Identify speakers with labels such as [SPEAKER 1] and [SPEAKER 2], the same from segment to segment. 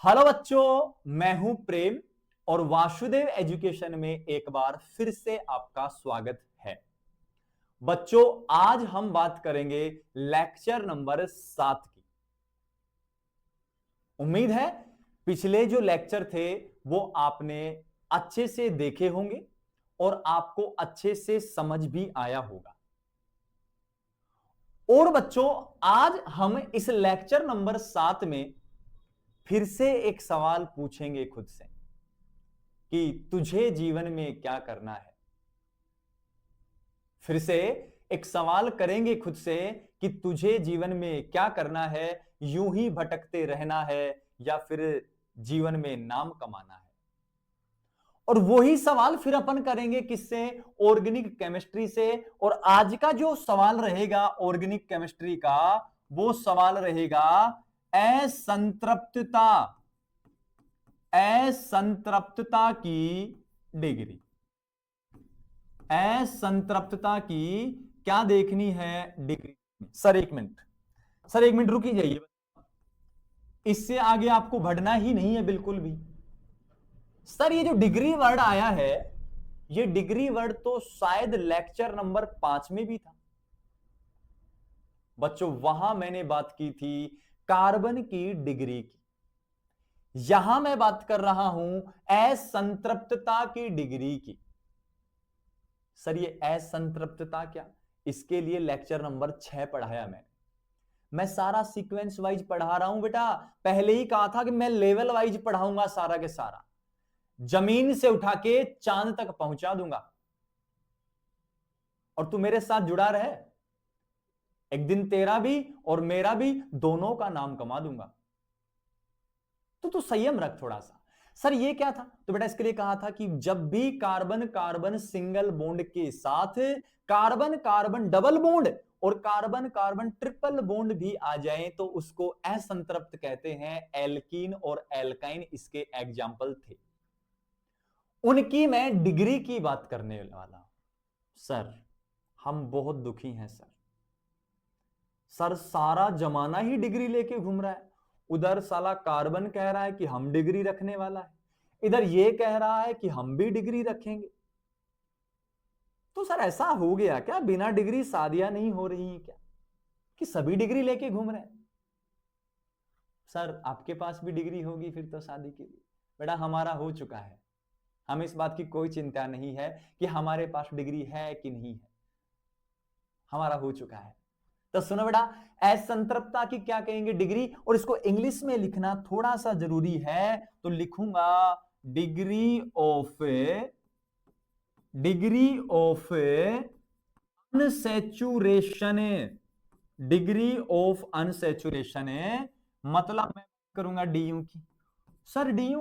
[SPEAKER 1] Hello बच्चों, मैं हूं प्रेम और वासुदेव एजुकेशन में एक बार फिर से आपका स्वागत है। बच्चों, आज हम बात करेंगे लेक्चर नंबर 7 की। उम्मीद है पिछले जो लेक्चर थे वो आपने अच्छे से देखे होंगे और आपको अच्छे से समझ भी आया होगा। और बच्चों, आज हम इस लेक्चर नंबर 7 में फिर से एक सवाल पूछेंगे खुद से कि तुझे जीवन में क्या करना है। फिर से एक सवाल करेंगे खुद से कि तुझे जीवन में क्या करना है, यूं ही भटकते रहना है या फिर जीवन में नाम कमाना है। और वही सवाल फिर अपन करेंगे किससे? ऑर्गेनिक केमिस्ट्री से। और आज का जो सवाल रहेगा ऑर्गेनिक केमिस्ट्री का, वो सवाल रहेगा असंतृप्तता, असंतृप्तता की डिग्री। असंतृप्तता की क्या देखनी है? डिग्री। सर एक मिनट, सर एक मिनट रुकी जाइए, इससे आगे आपको बढ़ना ही नहीं है बिल्कुल भी। सर ये जो डिग्री वर्ड आया है, ये डिग्री वर्ड तो शायद लेक्चर नंबर 5 में भी था बच्चों। वहां मैंने बात की थी कार्बन की डिग्री की। यहां मैं बात कर रहा हूं असंतृप्तता की डिग्री की। सर ये असंतृप्तता क्या? इसके लिए लेक्चर नंबर 6 पढ़ाया मैं सारा सीक्वेंस वाइज पढ़ा रहा हूं बेटा। पहले ही कहा था कि मैं लेवल वाइज पढ़ाऊंगा, सारा के सारा जमीन से उठा के चांद तक पहुंचा दूंगा। और तू मेरे साथ जुड़ा रहे, एक दिन तेरा भी और मेरा भी दोनों का नाम कमा दूंगा। तो तू संयम रख थोड़ा सा। सर ये क्या था? तो बेटा इसके लिए कहा था कि जब भी कार्बन कार्बन सिंगल बॉन्ड के साथ कार्बन कार्बन डबल बॉन्ड और कार्बन कार्बन ट्रिपल बॉन्ड भी आ जाए तो उसको असंतृप्त कहते हैं। एल्कीन और एल्काइन इसके एग्जाम्पल थे। उनकी मैं डिग्री की बात करने वाला हूं। सर हम बहुत दुखी हैं सर। सर सारा जमाना ही डिग्री लेके घूम रहा है। उधर साला कार्बन कह रहा है कि हम डिग्री रखने वाला है, इधर ये कह रहा है कि हम भी डिग्री रखेंगे। तो सर ऐसा हो गया क्या, बिना डिग्री शादियां नहीं हो रही क्या, कि सभी डिग्री लेके घूम रहे हैं? सर आपके पास भी डिग्री होगी फिर तो शादी के लिए। बेटा हमारा हो चुका है, हमें इस बात की कोई चिंता नहीं है कि हमारे पास डिग्री है कि नहीं है, हमारा हो चुका है। तो सुनो बेटा, असंतृप्तता की क्या कहेंगे? डिग्री। और इसको इंग्लिश में लिखना थोड़ा सा जरूरी है, तो लिखूंगा degree of unsaturation. Degree of unsaturation मतलब मैं करूंगा डीयू की। सर डीयू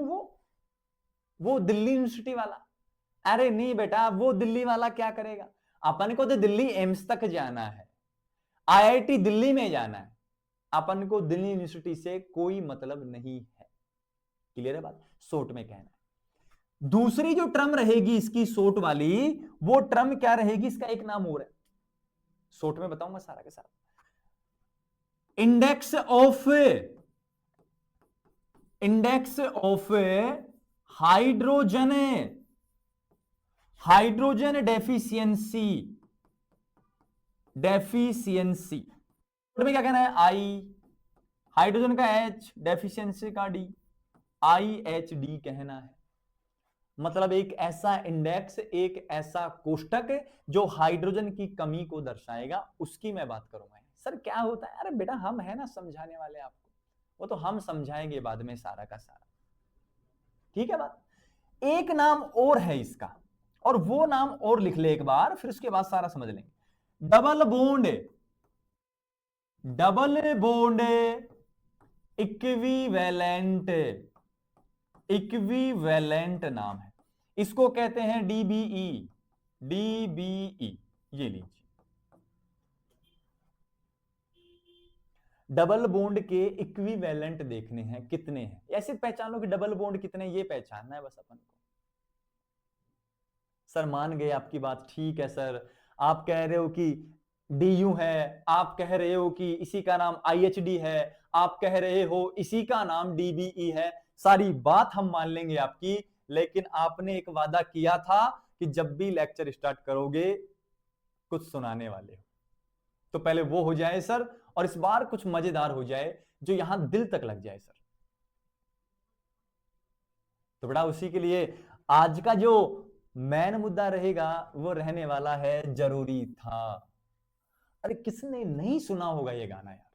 [SPEAKER 1] वो दिल्ली यूनिवर्सिटी वाला? अरे नहीं बेटा, वो दिल्ली वाला क्या करेगा? अपन को तो दिल्ली एम्स तक जाना है, आईआईटी दिल्ली में जाना है। अपन को दिल्ली यूनिवर्सिटी से कोई मतलब नहीं है। क्लियर है बात? शॉर्ट में कहना है। दूसरी जो टर्म रहेगी इसकी शॉर्ट वाली, वो टर्म क्या रहेगी? इसका एक नाम और है, शॉर्ट में बताऊंगा सारा के सारा। इंडेक्स ऑफ हाइड्रोजन डेफिशिएंसी में क्या कहना है? आई, हाइड्रोजन का एच, डेफिशिएंसी का डी, IHD कहना है। मतलब एक ऐसा इंडेक्स, एक ऐसा कोष्टक जो हाइड्रोजन की कमी को दर्शाएगा, उसकी मैं बात करूंगा। सर क्या होता है? अरे बेटा हम है ना समझाने वाले आपको, वो तो हम समझाएंगे बाद में सारा का सारा। ठीक है बात? एक नाम और है इसका, और वो नाम और लिख ले एक बार, फिर उसके बाद सारा समझ लेंगे। डबल बॉन्ड इक्विवेलेंट नाम है, इसको कहते हैं डीबीई। ये लीजिए, डबल बॉन्ड के इक्विवेलेंट देखने हैं कितने हैं। ऐसे पहचान लो कि डबल बॉन्ड कितने, ये पहचानना है बस अपन को। सर मान गए आपकी बात, ठीक है सर। आप कह रहे हो कि डीयू है, आप कह रहे हो कि इसी का नाम IHD है, आप कह रहे हो इसी का नाम डीबीई है, सारी बात हम मान लेंगे आपकी, लेकिन आपने एक वादा किया था कि जब भी लेक्चर स्टार्ट करोगे कुछ सुनाने वाले हो, तो पहले वो हो जाए सर, और इस बार कुछ मजेदार हो जाए जो यहां दिल तक लग जाए सर। तो बेटा उसी के लिए आज का जो मेन मुद्दा रहेगा वो रहने वाला है जरूरी था। अरे किसने नहीं सुना होगा ये गाना यार,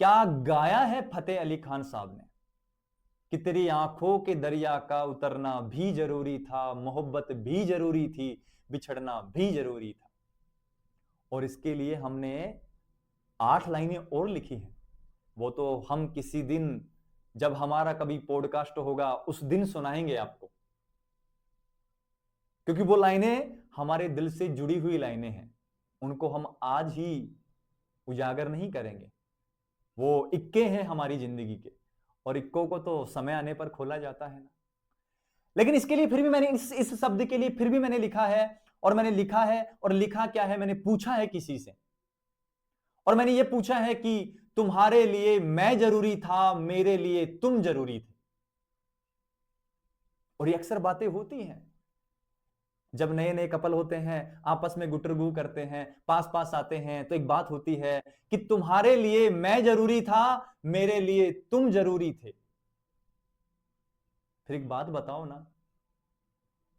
[SPEAKER 1] क्या गाया है फतेह अली खान साहब ने कि तेरी आंखों के दरिया का उतरना भी जरूरी था, मोहब्बत भी जरूरी थी, बिछड़ना भी जरूरी था। और इसके लिए हमने 8 लाइनें और लिखी हैं, वो तो हम किसी दिन जब हमारा कभी पॉडकास्ट होगा उस दिन सुनाएंगे आपको, क्योंकि वो लाइनें हमारे दिल से जुड़ी हुई लाइनें हैं, उनको हम आज ही उजागर नहीं करेंगे। वो इक्के हैं हमारी जिंदगी के, और इक्कों को तो समय आने पर खोला जाता है ना। लेकिन इसके लिए फिर भी मैंने इस शब्द के लिए फिर भी मैंने लिखा है, और मैंने लिखा है, और लिखा क्या है, मैंने पूछा है किसी से, और मैंने ये पूछा है कि तुम्हारे लिए मैं जरूरी था, मेरे लिए तुम जरूरी थे। और ये अक्सर बातें होती हैं जब नए नए कपल होते हैं, आपस में गुटरगू करते हैं, पास पास आते हैं, तो एक बात होती है कि तुम्हारे लिए मैं जरूरी था, मेरे लिए तुम जरूरी थे। फिर एक बात बताओ ना,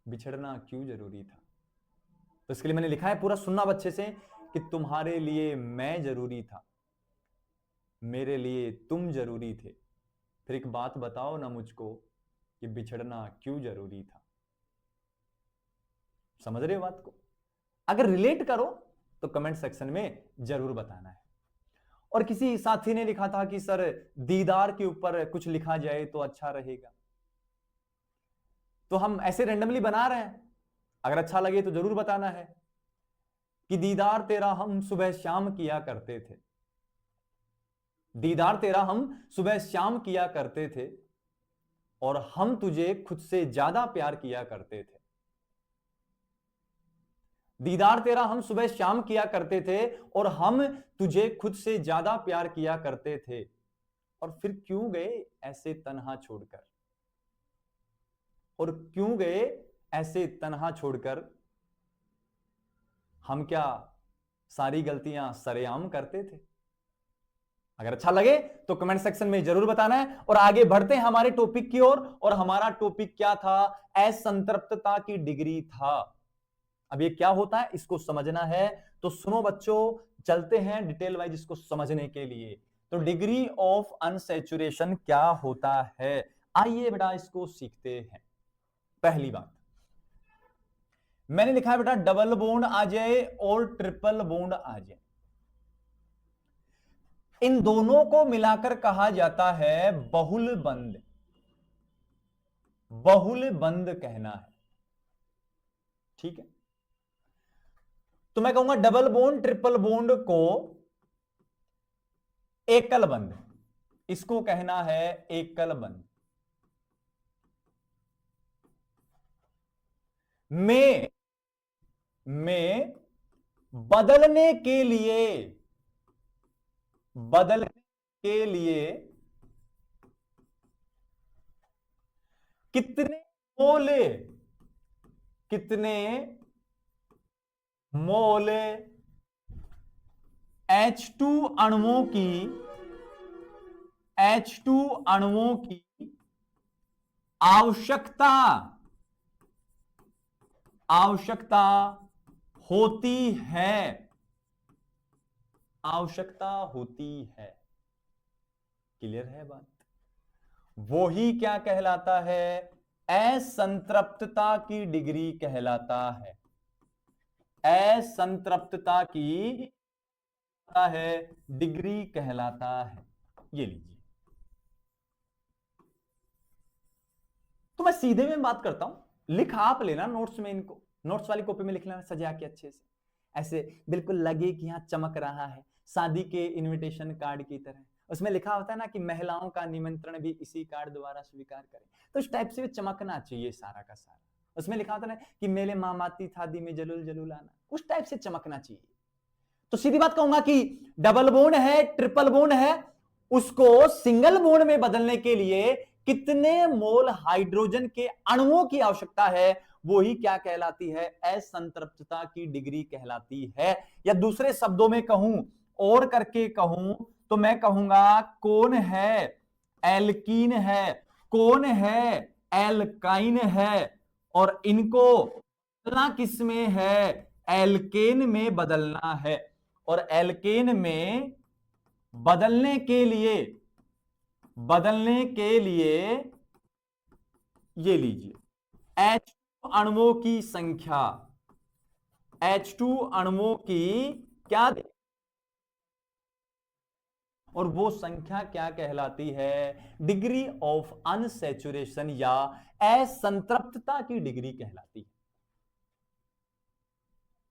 [SPEAKER 1] बिछड़ना क्यों जरूरी था? तो इसके लिए मैंने लिखा है, पूरा सुनना अच्छे से, कि तुम्हारे लिए मैं जरूरी था, मेरे लिए तुम जरूरी थे। फिर एक बात बताओ ना मुझको कि बिछड़ना क्यों जरूरी था। समझ रहे हो बात को? अगर रिलेट करो तो कमेंट सेक्शन में जरूर बताना है। और किसी साथी ने लिखा था कि सर दीदार के ऊपर कुछ लिखा जाए तो अच्छा रहेगा, तो हम ऐसे रैंडमली बना रहे हैं, अगर अच्छा लगे तो जरूर बताना है कि दीदार तेरा हम सुबह शाम किया करते थे, दीदार तेरा हम सुबह शाम किया करते थे, और हम तुझे खुद से ज्यादा प्यार किया करते थे। दीदार तेरा हम सुबह शाम किया करते थे, और हम तुझे खुद से ज्यादा प्यार किया करते थे, और फिर क्यों गए ऐसे तन्हा छोड़कर, और क्यों गए ऐसे तन्हा छोड़कर, हम क्या सारी गलतियां सरेआम करते थे? अगर अच्छा लगे तो कमेंट सेक्शन में जरूर बताना है। और आगे बढ़ते हैं हमारे टॉपिक की ओर, और हमारा टॉपिक क्या था? असंतृप्तता की डिग्री था। अब ये क्या होता है इसको समझना है, तो सुनो बच्चों, चलते हैं डिटेल वाइज इसको समझने के लिए। तो डिग्री ऑफ अनसैचुरेशन क्या होता है, आइए बेटा इसको सीखते हैं। पहली बात मैंने लिखा है बेटा, डबल बॉन्ड आ जाए और ट्रिपल बॉन्ड आ जाए, इन दोनों को मिलाकर कहा जाता है बहुल बंध। बहुल बंध कहना है, ठीक है? तो मैं कहूंगा डबल बॉन्ड ट्रिपल बॉन्ड को एकल बंध, इसको कहना है एकल बंध। में बदलने के लिए कितने मोल H2 अणुओं की आवश्यकता होती है। क्लियर है बात? वो ही क्या कहलाता है? असंतृप्तता की डिग्री कहलाता है। असंतृप्तता की है डिग्री कहलाता है। ये लीजिए, तो मैं सीधे में बात करता हूं, लिख आप लेना नोट्स में, इनको नोट्स वाली कॉपी में लिख लेना सजा के अच्छे से, ऐसे बिल्कुल लगे कि यहां चमक रहा है, शादी के इनविटेशन कार्ड की तरह। उसमें लिखा होता है ना कि महिलाओं का निमंत्रण भी इसी कार्ड द्वारा स्वीकार करें, तो इस टाइप से चमकना चाहिए सारा का सारा। उसमें लिखा होता है ना कि मेले मामाती थादी में जलूल जलूल आना, उस टाइप से चमकना चाहिए। तो सीधी बात कहूंगा कि डबल बॉन्ड है, ट्रिपल बॉन्ड है, उसको सिंगल बॉन्ड में बदलने के लिए कितने मोल हाइड्रोजन के अणुओं की आवश्यकता है, वो ही क्या कहलाती है, असंतृप्तता की डिग्री कहलाती है। या दूसरे शब्दों में कहूं और करके कहूं तो मैं कहूंगा कौन है एल्कीन है, कौन है एल्काइन है, और इनको बदलना किसमें है, एल्केन में बदलना है। और एल्केन में बदलने के लिए ये लीजिए H2 अणुओं की संख्या, H2 अणुओं की क्या, और वो संख्या क्या कहलाती है, डिग्री ऑफ अनसैचुरेशन या असंतृप्तता की डिग्री कहलाती है।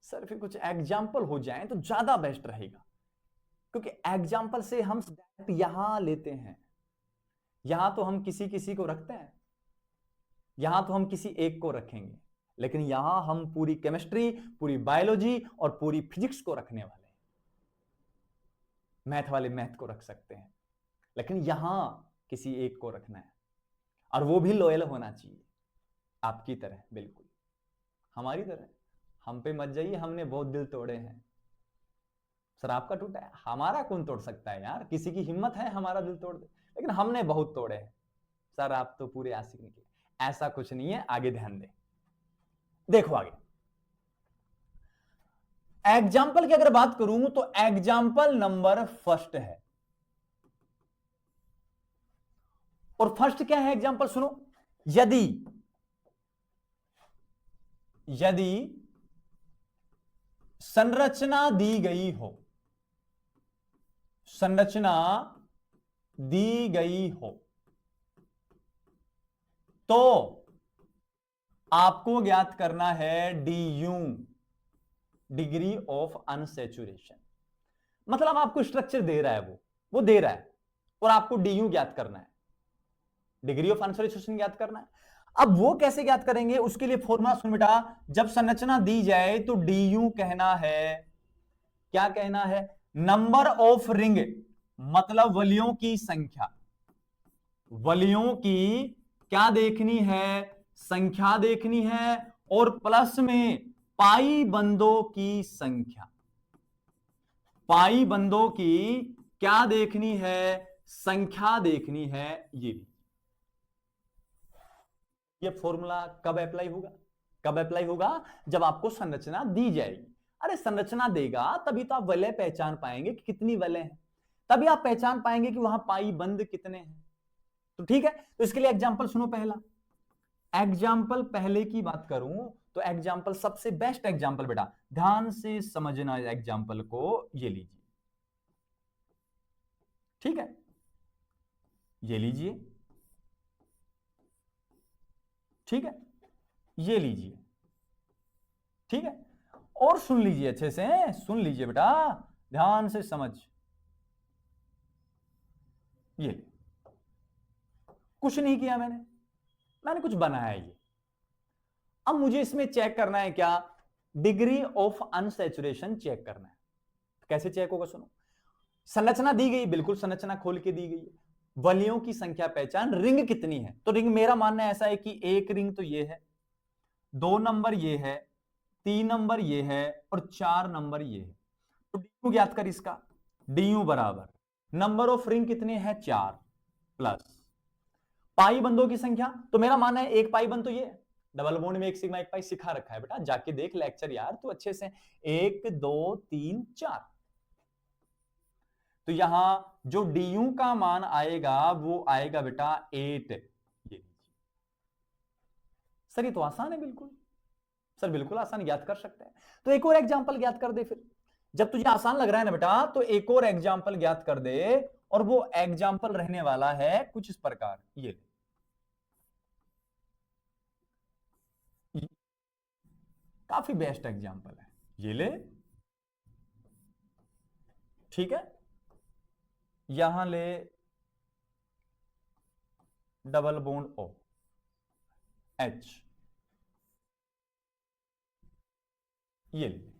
[SPEAKER 1] सर फिर कुछ एग्जाम्पल हो जाए तो ज्यादा बेस्ट रहेगा, क्योंकि एग्जाम्पल से हम यहां लेते हैं, यहां तो हम किसी किसी को रखते हैं, यहां तो हम किसी एक को रखेंगे, लेकिन यहां हम पूरी केमिस्ट्री, पूरी बायोलॉजी और पूरी फिजिक्स को रखने वाले हैं। मैथ वाले मैथ को रख सकते हैं, लेकिन यहां किसी एक को रखना है, और वो भी लॉयल होना चाहिए आपकी तरह, बिल्कुल हमारी तरह। हम पे मत जाइए, हमने बहुत दिल तोड़े हैं। सर आपका टूटा है, हमारा कौन तोड़ सकता है यार, किसी की हिम्मत है हमारा दिल तोड़ दे, लेकिन हमने बहुत तोड़े हैं। सर आप तो पूरे आशिक निकले, ऐसा कुछ नहीं है, आगे ध्यान दे। देखो आगे एग्जाम्पल की अगर बात करूं तो एग्जाम्पल नंबर फर्स्ट है, और फर्स्ट क्या है एग्जाम्पल सुनो, यदि संरचना दी गई हो, संरचना दी गई हो तो आपको ज्ञात करना है DU, डिग्री ऑफ अनसैचुरेशन। मतलब आपको स्ट्रक्चर दे रहा है, वो दे रहा है, और आपको DU ज्ञात करना है, डिग्री ऑफ अनसैचुरेशन ज्ञात करना है। अब वो कैसे ज्ञात करेंगे, उसके लिए फॉर्मूला सुन बेटा, जब संरचना दी जाए तो DU कहना है, क्या कहना है, नंबर ऑफ रिंग, मतलब वलियों की संख्या, वलियों की क्या देखनी है, संख्या देखनी है, और प्लस में पाई बंदों की संख्या, पाई बंदों की क्या देखनी है, संख्या देखनी है। ये फॉर्मूला कब अप्लाई होगा, कब अप्लाई होगा, जब आपको संरचना दी जाएगी। अरे संरचना देगा तभी तो आप वलय पहचान पाएंगे कि कितनी वलय है, तभी आप पहचान पाएंगे कि वहां पाई बंद कितने हैं। तो ठीक है, तो इसके लिए एग्जाम्पल सुनो। पहला एग्जाम्पल, पहले की बात करूं तो एग्जाम्पल सबसे बेस्ट एग्जाम्पल बेटा, ध्यान से समझना एग्जाम्पल को, ये लीजिए, ठीक है, ये लीजिए, ठीक है, ये लीजिए, ठीक है, और सुन लीजिए, अच्छे से सुन लीजिए बेटा, ध्यान से समझ, ये ले। कुछ नहीं किया मैंने कुछ बनाया ये। अब मुझे इसमें चेक करना है क्या, डिग्री ऑफ अनसैचुरेशन चेक करना है। कैसे चेक होगा सुनो, संरचना दी गई, बिल्कुल संरचना खोल के दी गई है, वलियों की संख्या पहचान, रिंग कितनी है, तो रिंग मेरा मानना ऐसा है कि एक रिंग तो ये है, 2 नंबर ये है, 3 नंबर ये है, और 4 नंबर ये है। तो DU ज्ञात कर इसका, DU बराबर नंबर ऑफ रिंग कितने हैं, 4, प्लस पाई बंदों की संख्या, तो मेरा मानना है एक पाई बंद तो ये, डबल बॉन्ड में एक सिग्मा एक पाई सिखा रखा है बेटा, जाके देख लेक्चर यार तू अच्छे से, 1 2 3 4। तो यहां जो DU का मान आएगा वो आएगा बेटा 8। ये सर ये तो आसान है, बिल्कुल सर, बिल्कुल आसान, ज्ञात कर सकते हैं। तो एक और एग्जांपल ज्ञात कर दे फिर, जब तुझे आसान लग रहा है ना बेटा, तो एक और एग्जांपल ज्ञात कर दे, और वो एग्जांपल रहने वाला है कुछ इस प्रकार, ये काफी बेस्ट एग्जांपल है, ये ले, ठीक है, यहां ले डबल बॉन्ड O H, ये ले,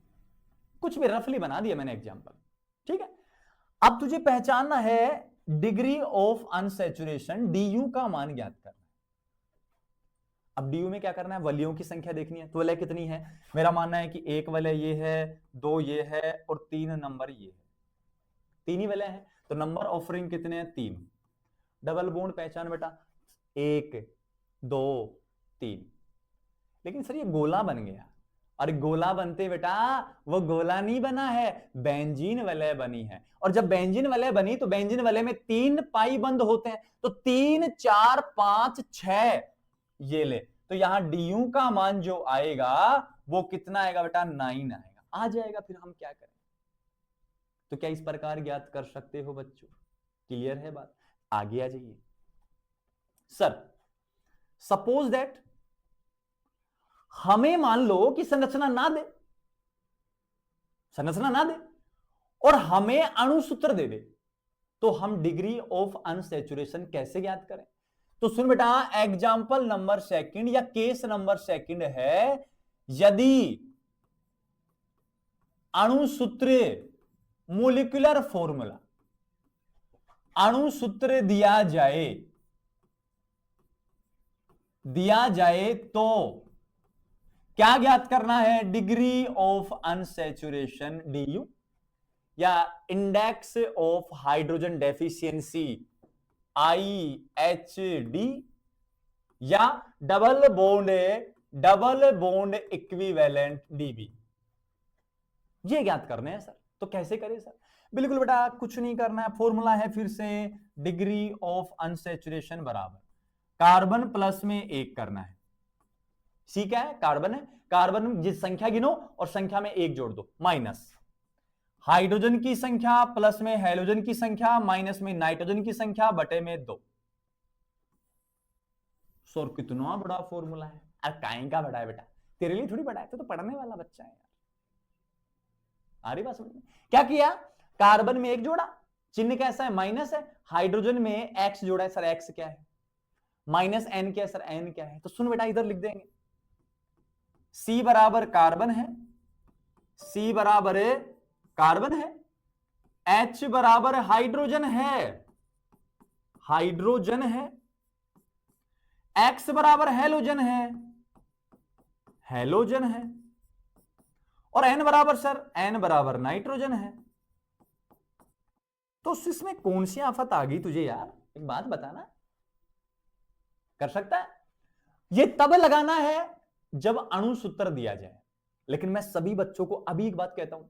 [SPEAKER 1] कुछ भी रफली बना दिया मैंने एग्जांपल, ठीक है। अब तुझे पहचानना है डिग्री ऑफ अनसैचुरेशन डी का मान ज्ञात करना है। अब डी में क्या करना है, वलयों की संख्या देखनी है। तो वलय कितनी है, मेरा मानना है कि एक वलय ये है, दो ये है और 3 नंबर ये है, 3 ही वलय है। तो नंबर ऑफ रिंग कितने हैं, 3। डबल बॉन्ड पहचान बेटा, 1 2 3। लेकिन सर ये गोला बन गया, और गोला बनते बेटा वो गोला नहीं बना है, बेंजीन वलय बनी है। और जब बेंजीन वलय बनी तो बेंजीन वलय में 3 पाई बंद होते हैं, तो 3 4 5 6 ये ले। तो यहां डी का मान जो आएगा वो कितना आएगा बेटा, 9 आएगा। आ जाएगा, फिर हम क्या करें। तो क्या इस प्रकार ज्ञात कर सकते हो बच्चों, क्लियर है बात। आगे आ जाइए। सर सपोज दैट हमें मान लो कि संरचना ना दे, संरचना ना दे और हमें अणुसूत्र दे दे, तो हम डिग्री ऑफ अनसैचुरेशन कैसे ज्ञात करें। तो सुन बेटा, एग्जाम्पल नंबर सेकंड या केस नंबर सेकंड है, यदि अणुसूत्र मोलिकुलर फॉर्मूला अणुसूत्र दिया जाए तो क्या ज्ञात करना है, डिग्री ऑफ अनसैचुरेशन डी या index of hydrogen deficiency IHD या डबल बॉन्ड इक्विवेलेंट DB, ये ज्ञात करने हैं सर। तो कैसे करें सर, बिल्कुल बेटा कुछ नहीं करना है, फॉर्मूला है फिर से, डिग्री ऑफ अनसैचुरेशन बराबर कार्बन प्लस में 1 करना है। सी क्या है, कार्बन है, कार्बन जिस संख्या गिनो और संख्या में 1 जोड़ दो, माइनस हाइड्रोजन की संख्या प्लस में हेलोजन की संख्या माइनस में नाइट्रोजन की संख्या बटे में 2। सर कितना बड़ा फॉर्मूला है। अरे काहे का बड़ा है बेटा, तेरे लिए थोड़ी बड़ा है, तो पढ़ने वाला बच्चा है यार। आ रही बात समझ में। क्या किया, कार्बन में 1 जोड़ा, चिन्ह कैसा है, माइनस है। हाइड्रोजन में x जोड़ा है, सर x क्या है, माइनस n क्या है, सर n क्या है। तो सुन बेटा इधर लिख देंगे, C बराबर कार्बन है, C बराबर कार्बन है, H बराबर हाइड्रोजन है, X बराबर हेलोजन है, और N बराबर सर N बराबर नाइट्रोजन है। तो इसमें कौन सी आफत आ गई तुझे यार, एक बात बताना। कर सकता है, ये तब लगाना है जब अणुसूत्र दिया जाए। लेकिन मैं सभी बच्चों को अभी एक बात कहता हूं,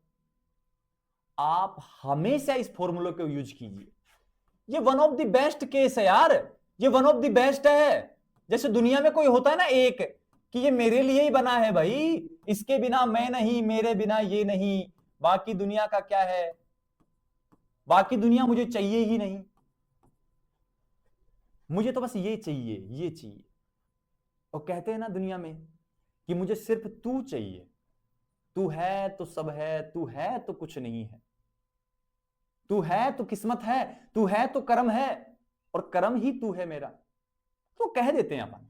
[SPEAKER 1] आप हमेशा इस फॉर्मूले को यूज कीजिए। ये one of the best case है यार, ये वन ऑफ द बेस्ट है। जैसे दुनिया में कोई होता है ना एक, कि ये मेरे लिए ही बना है भाई, इसके बिना मैं नहीं, मेरे बिना ये नहीं, बाकी दुनिया का क्या है, बाकी दुनिया मुझे चाहिए ही नहीं, मुझे तो बस ये चाहिए। और कहते हैं ना दुनिया में कि मुझे सिर्फ तू चाहिए, तू है तो सब है, तू है तो कुछ नहीं है, तू है तो किस्मत है, तू है तो कर्म है, और कर्म ही तू है मेरा, तो कह देते हैं अपन।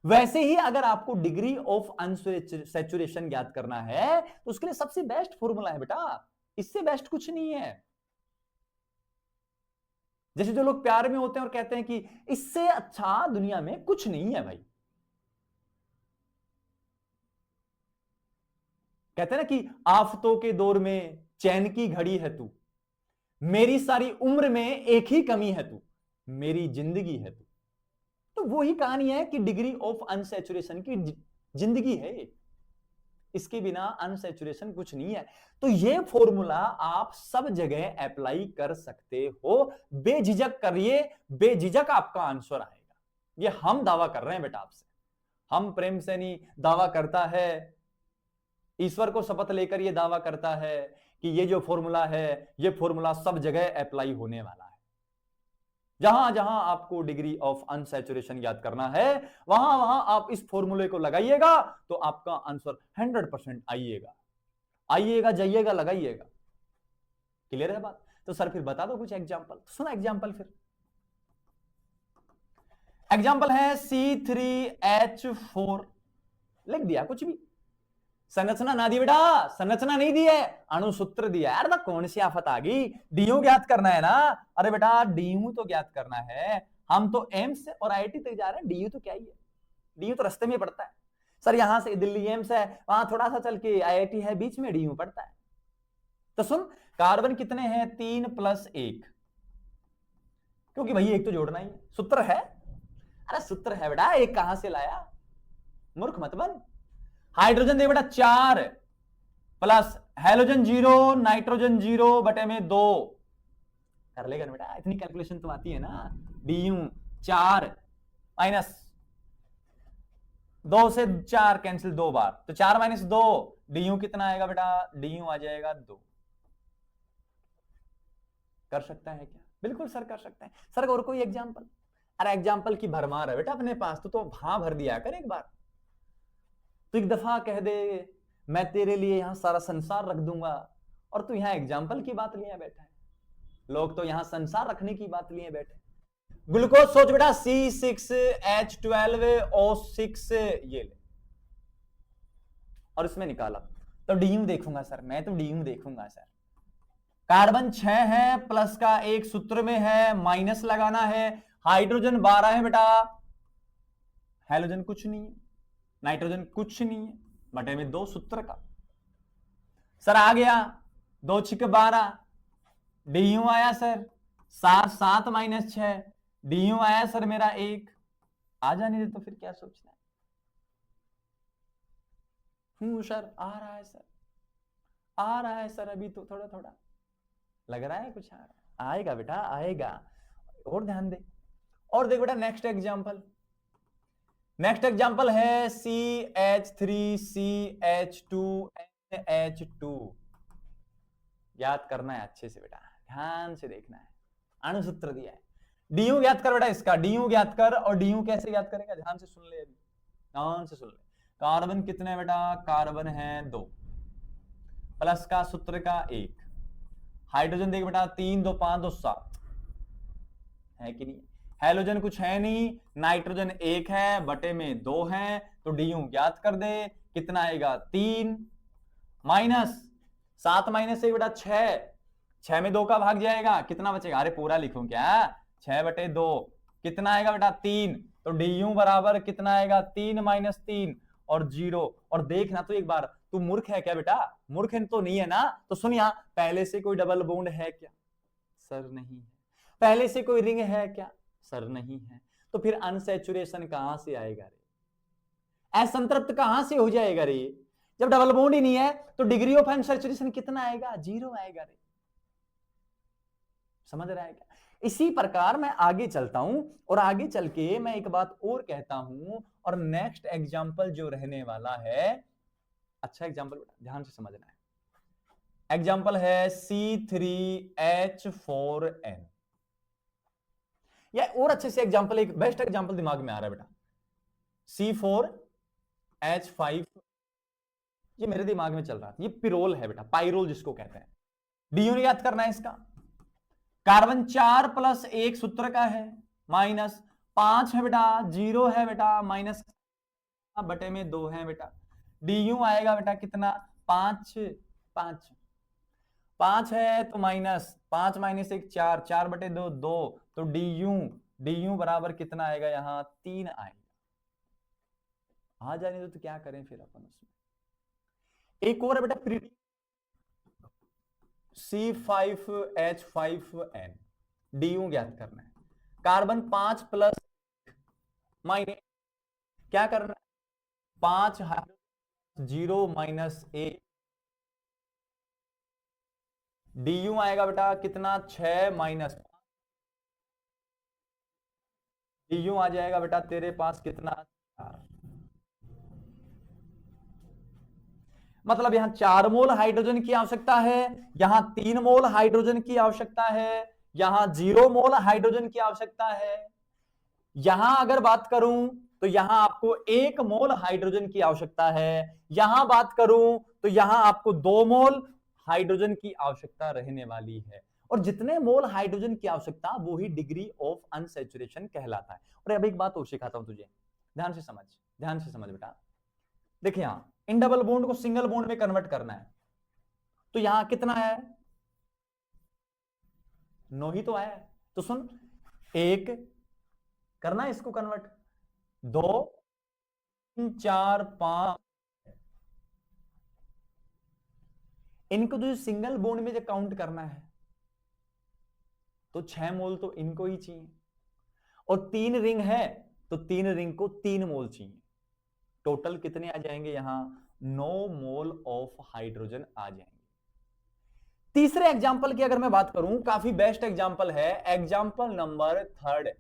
[SPEAKER 1] वैसे ही अगर आपको डिग्री ऑफ अनसैचुरेशन ज्ञात करना है तो उसके लिए सबसे बेस्ट फॉर्मूला है बेटा, इससे बेस्ट कुछ नहीं है। जैसे जो लोग प्यार में होते हैं और कहते हैं कि इससे अच्छा दुनिया में कुछ नहीं है भाई, कहते हैं ना कि आफतों के दौर में चैन की घड़ी है तू, मेरी सारी उम्र में एक ही कमी है तू, मेरी जिंदगी है तू। तो वो ही कहानी है कि डिग्री ऑफ अनसैचुरेशन की जिंदगी है, इसके बिना अनसैचुरेशन कुछ नहीं है। तो ये फॉर्मूला आप सब जगह अप्लाई कर सकते हो, बेझिझक करिए, बेझिझक आपका आंसर आएगा। ये हम दावा कर रहे हैं बेटा आपसे, हम प्रेम से नहीं, दावा करता है, ईश्वर को शपथ लेकर ये दावा करता है कि ये जो फॉर्मूला है, ये फॉर्मूला सब जगह अप्लाई होने वाला है। जहां जहां आपको डिग्री ऑफ अनसैचुरेशन याद करना है, वहां वहां आप इस फॉर्मूले को लगाइएगा तो आपका आंसर 100% आइएगा जाइएगा, लगाइएगा। क्लियर है बात। तो सर फिर बता दो कुछ एग्जांपल। सुना एग्जांपल, फिर एग्जांपल है C3H4, लिख दिया कुछ भी, संरचना ना दी बेटा, संरचना नहीं दी है, अणुसूत्र दिया। यार ना कौन सी आफत आ गई, डीयू ज्ञात करना है ना। अरे बेटा डीयू तो ज्ञात करना है, हम तो एम्स और आईआईटी तक जा रहे हैं, डीयू तो क्या ही है, डीयू तो रास्ते में पड़ता है। सर यहां से दिल्ली एम्स है, वहां थोड़ा सा चल के आईआईटी है, बीच में डीयू पड़ता है। तो सुन, कार्बन कितने हैं, 3 + 1, क्योंकि भाई एक तो जोड़ना ही है, सूत्र है। अरे सूत्र है बेटा, एक कहां से लाया, मूर्ख मत बन। हाइड्रोजन दे बेटा 4 प्लस हेलोजन 0, नाइट्रोजन 0 बटे में 2, कर लेगा ना बेटा, इतनी कैलकुलेशन तो आती है ना। डीयू 4 माइनस 2 से 4 कैंसिल 2 बार, तो 4 - 2, डीयू कितना आएगा बेटा, डीयू आ जाएगा 2। कर सकता है क्या, बिल्कुल सर कर सकते हैं। सर और कोई एग्जांपल, अरे एग्जांपल की भरमार है बेटा अपने पास, तो हाँ भर दिया कर एक बार, तो एक दफा कह दे मैं तेरे लिए यहां सारा संसार रख दूंगा, और तू यहां एग्जांपल की बात लिए बैठा है। लोग तो यहां संसार रखने की बात लिए बैठे। ग्लूकोज सोच बेटा, C6H12O6 ये ले, और इसमें निकाला, तो डीयू देखूंगा सर, मैं तो डीयू देखूंगा सर। कार्बन 6 है, प्लस का 1 सूत्र में है, माइनस लगाना है। हाइड्रोजन 12 है बेटा, हेलोजन कुछ नहीं है, नाइट्रोजन कुछ नहीं है, बटे में 2 सूत्र का। सर आ गया 2 × 6 = 12, डीयू आया सर 7 - 6, डीयू आया सर मेरा 1। आ जाने दे, तो फिर क्या सोचना है। सर आ रहा है सर, आ रहा है सर, अभी तो थोड़ा थोड़ा लग रहा है कुछ आ रहा है, आएगा बेटा आएगा, और ध्यान दे। और देख बेटा नेक्स्ट एग्जांपल, नेक्स्ट एग्जांपल है CH3CH2NH2। याद करना है अच्छे से बेटा, ध्यान से देखना है, अणुसूत्र दिया है। डीयू ज्ञात कर बेटा, इसका डीयू ज्ञात कर, और डीयू कैसे ज्ञात करेगा, ध्यान से सुन ले, अभी ध्यान से सुन ले। कार्बन कितने बेटा, कार्बन है 2, प्लस का सूत्र का 1, हाइड्रोजन देख बेटा 3 × 2 = 5 × 2 = 7, है कि नहीं। हेलोजन कुछ है नहीं, नाइट्रोजन 1 है, बटे में 2 है, तो डीयू ज्ञात कर दे, कितना आएगा 3, माइनस 7 - 1 बेटा 6, 6 में 2 का भाग जाएगा, कितना बचेगा, अरे पूरा लिखूं क्या, 6/2, कितना आएगा बेटा 3, तो डीयू बराबर कितना आएगा 3 - 3 और 0। और देखना तो एक बार, तू मूर्ख है क्या बेटा, मूर्ख तो नहीं है ना। तो सुन, यहां पहले से कोई डबल बॉन्ड है क्या, सर नहीं है। पहले से कोई रिंग है क्या, सर नहीं है। तो फिर अनसैचुरेशन कहां से आएगा रे, असंतृप्त कहां से हो जाएगा रे, जब डबल बॉन्ड ही नहीं है, तो डिग्री ऑफ अनसैचुरेशन कितना आएगा, 0 आएगा रे। समझ रहा है क्या। इसी प्रकार मैं आगे चलता हूं, और आगे चल के मैं एक बात और कहता हूं, और नेक्स्ट एग्जाम्पल जो रहने वाला है, अच्छा एग्जाम्पल ध्यान से समझना है। एग्जाम्पल है C3H4N, या और अच्छे से एग्जाम्पल, एक बेस्ट एग्जाम्पल दिमाग में आ रहा है बेटा, C4H5, ये मेरे दिमाग में चल रहा था, ये पिरोल है बेटा, पाइरोल जिसको कहते हैं। डीयू याद करना है इसका। कार्बन 4 + 1 सूत्र का है, माइनस 5 है बेटा, 0 है बेटा, माइनस बटे में 2 है बेटा। डीयू आएगा बेटा कितना, 5 है, तो माइनस 5 - 1 4, 4/2 2, तो डीयू बराबर कितना आएगा, यहां 3 आएगा। आ जाने दो, तो क्या करें फिर अपन उसमें। एक और है बेटा C5H5N, डीयू ज्ञात करना है। कार्बन 5 + माइनस क्या करना है, 5 0 - 1, डीयू आएगा बेटा कितना, 6 - डीयू आ जाएगा बेटा तेरे पास कितना, 4। मतलब यहां 4 मोल हाइड्रोजन की आवश्यकता है, यहां 3 मोल हाइड्रोजन की आवश्यकता है, यहां 0 मोल हाइड्रोजन की आवश्यकता है। यहां अगर बात करूं तो यहां आपको 1 मोल हाइड्रोजन की आवश्यकता है, यहां बात करूं तो यहां आपको 2 मोल हाइड्रोजन की आवश्यकता रहने वाली है। और जितने मोल हाइड्रोजन की आवश्यकता, वो ही डिग्री ऑफ अनसैचुरेशन कहलाता है। और अब एक बात और सिखाता हूं तुझे, ध्यान से समझ, ध्यान से समझ बेटा। देखिए यहां इन डबल बॉन्ड को सिंगल बॉन्ड में कन्वर्ट करना है, तो यहां कितना है, 9 ही तो आया है। तो सुन, एक करना है इसको कन्वर्ट, 2 3 4 5, इनको जो सिंगल बॉन्ड में जो काउंट करना है तो 6 मोल तो इनको ही चाहिए, और 3 रिंग है तो 3 रिंग को 3 मोल चाहिए। टोटल कितने आ जाएंगे यहां, 9 मोल ऑफ हाइड्रोजन आ जाएंगे। तीसरे एग्जाम्पल की अगर मैं बात करूं, काफी बेस्ट एग्जाम्पल है, एग्जाम्पल नंबर 3,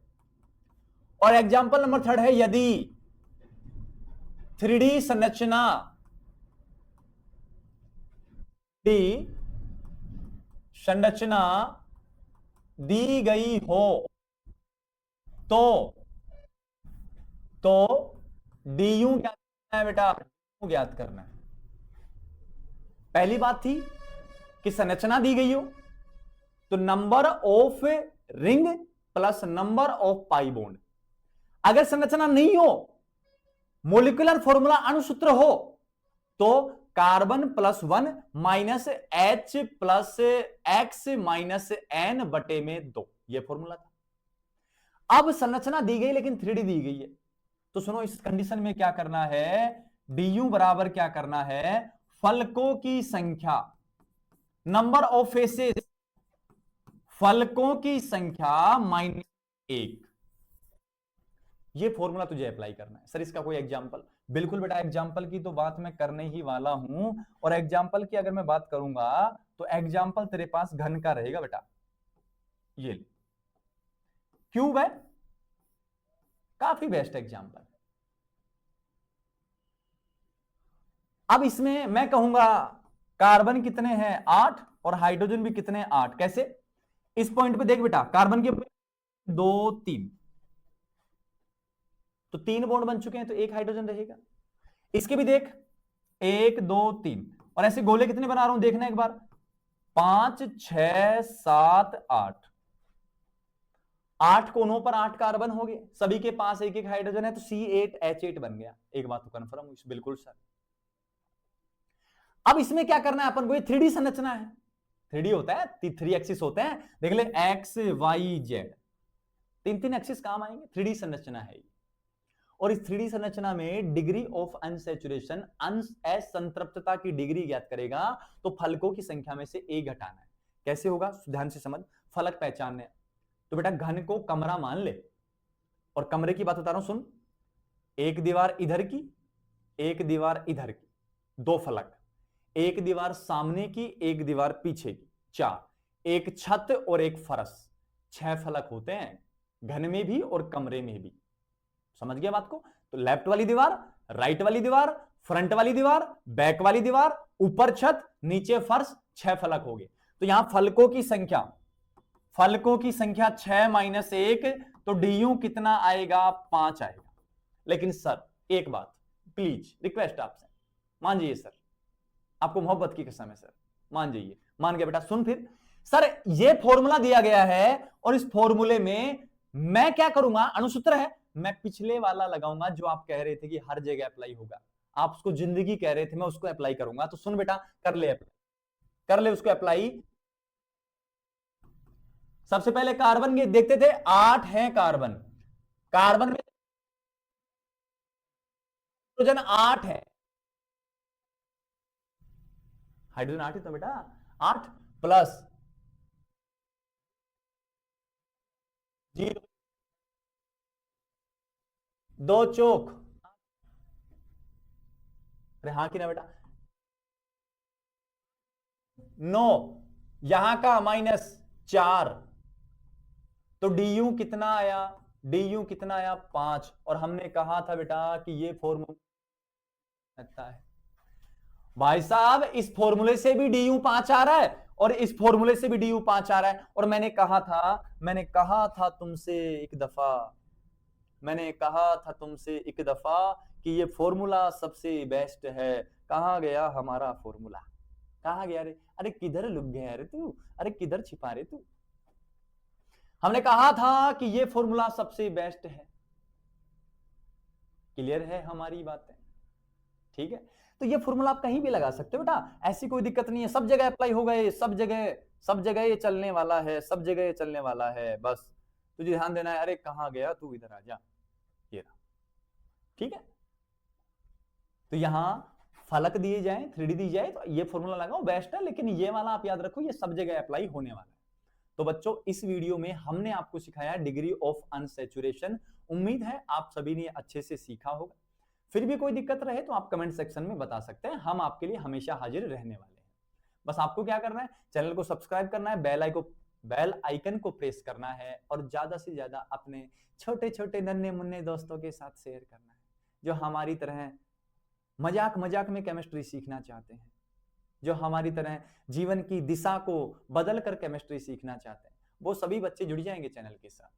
[SPEAKER 1] और एग्जाम्पल नंबर 3 है यदि 3D संरचना दी गई हो तो डी यू ज्ञात करना है बेटा, ज्ञात करना है। पहली बात थी कि संरचना दी गई हो तो number of ring plus number of pi bond. अगर संरचना नहीं हो, मोलिकुलर फॉर्मूला अणुसूत्र हो, तो carbon +1 minus H plus X minus N बटे में 2, यह फॉर्मूला था। अब संरचना दी गई लेकिन 3D दी गई है, तो सुनो इस कंडीशन में क्या करना है, du बराबर क्या करना है, फलकों की संख्या, नंबर ऑफ फेसेस, फलकों की संख्या -1, ये फॉर्मूला तुझे अप्लाई करना है। सर इसका कोई एग्जांपल, बिल्कुल बेटा एग्जांपल की तो बात मैं करने ही वाला हूं, और एग्जांपल की अगर मैं बात करूंगा तो एग्जांपल तेरे पास घन का रहेगा बेटा, ये क्यूब है, काफी बेस्ट एग्जांपल। अब इसमें मैं कहूंगा कार्बन कितने हैं 8 और हाइड्रोजन भी कितने हैं 8, कैसे, इस पॉइंट पे देख बेटा, कार्बन के 2 3, तो 3 बॉन्ड बन चुके हैं तो 1 हाइड्रोजन रहेगा। इसके भी देख 1 2 3, और ऐसे गोले कितने बना रहा हूं देखना एक बार, 5 6 7 8, 8 कोनों पर 8 कार्बन हो गए, सभी के पास एक एक हाइड्रोजन है, तो C8H8 बन गया। एक बात तो कंफर्म हुई, बिल्कुल सर। अब इसमें क्या करना है अपन को, ये 3D संरचना है, 3D होता है, 3 एक्सिस होते हैं, देख ले X Y Z, 3 एक्सिस काम आएंगे, 3D संरचना है ये। और इस 3D संरचना में डिग्री ऑफ अनसैचुरेशन, असंतृप्तता की डिग्री ज्ञात करेगा, तो फलकों की संख्या में से 1 घटाना है। कैसे होगा, ध्यान से समझ, फलक पहचानने, तो बेटा घन को कमरा मान ले, और कमरे की बात बता रहा हूं सुन, एक दीवार इधर की, एक दीवार इधर की, 2 फलक, एक दीवार सामने की, एक दीवार पीछे की, 4, एक छत और एक फरस, 6 फलक होते हैं घन में भी और कमरे में भी। समझ गया बात को, तो लेफ्ट वाली दीवार, राइट वाली दीवार, फ्रंट वाली दीवार, बैक वाली दीवार, ऊपर छत, नीचे फर्श, 6 फलक हो गए। तो यहां फलकों की संख्या 6 माइनस 1, तो डी कितना आएगा, 5 आएगा। लेकिन सर एक बात प्लीज रिक्वेस्ट आपसे, मान जाइए सर, आपको मोहब्बत की कसम है सर, मान जाइए, मान गया बेटा। सुन फिर सर, ये फॉर्मूला दिया गया है और इस फॉर्मूले में मैं क्या करूंगा, अणुसूत्र है, मैं पिछले वाला लगाऊंगा जो आप कह रहे थे कि हर जगह अप्लाई होगा, आप उसको जिंदगी कह रहे थे, मैं उसको अप्लाई करूंगा। तो सुन बेटा, कर ले अप्लाई, कर ले उसको अप्लाई। सबसे पहले कार्बन के देखते थे, 8 है कार्बन, कार्बन में हाइड्रोजन 8 है, हाइड्रोजन 8 है तो बेटा 8 प्लस 0, 2 चौक, अरे हाँ कि ना बेटा, 9, यहां का -4, तो डी कितना आया, डी कितना आया 5, और हमने कहा था बेटा कि ये फॉर्मूला लगता है भाई साहब, इस फॉर्मूले से भी डी 5 आ रहा है और इस फॉर्मूले से भी डी 5 आ रहा है। और मैंने कहा था तुमसे एक दफा, मैंने कहा था तुमसे एक दफा कि ये फॉर्मूला सबसे बेस्ट है। कहां गया हमारा फॉर्मूला, कहां गया रे, अरे किधर लुक गया रे तू, अरे किधर छिपा रे तू। हमने कहा था कि ये फॉर्मूला सबसे बेस्ट है, क्लियर है हमारी बातें। ठीक है, तो ये फॉर्मूला आप कहीं भी लगा सकते हो बेटा, ऐसी कोई दिक्कत नहीं है, सब जगह अप्लाई होगा ये, सब जगह ये चलने वाला है, सब जगह ये चलने वाला है। बस तुझे ध्यान देना है, अरे कहां गया तू, इधर आ जा, ये रहा, ठीक है। तो यहां फलक दिए जाए, 3D दी जाए, तो ये फॉर्मूला लगाओ, बेस्ट है। लेकिन ये वाला आप याद रखो, ये सब जगह अप्लाई होने वाला है। तो बच्चों, इस वीडियो में हमने आपको सिखाया डिग्री ऑफ अनसैचुरेशन। उम्मीद है आप सभी ने अच्छे से सीखा होगा। फिर भी कोई दिक्कत रहे तो आप कमेंट सेक्शन में बता सकते हैं, हम आपके लिए हमेशा हाजिर रहने वाले हैं। बस आपको क्या करना है, चैनल को सब्सक्राइब करना है, बेल आइकन को प्रेस करना है, और ज्यादा से ज्यादा अपने छोटे छोटे नन्हे मुन्ने दोस्तों के साथ शेयर करना है, जो हमारी तरह मजाक मजाक में केमिस्ट्री सीखना चाहते हैं, जो हमारी तरह जीवन की दिशा को बदल कर केमिस्ट्री सीखना चाहते हैं। वो सभी बच्चे जुड़ जाएंगे चैनल के साथ।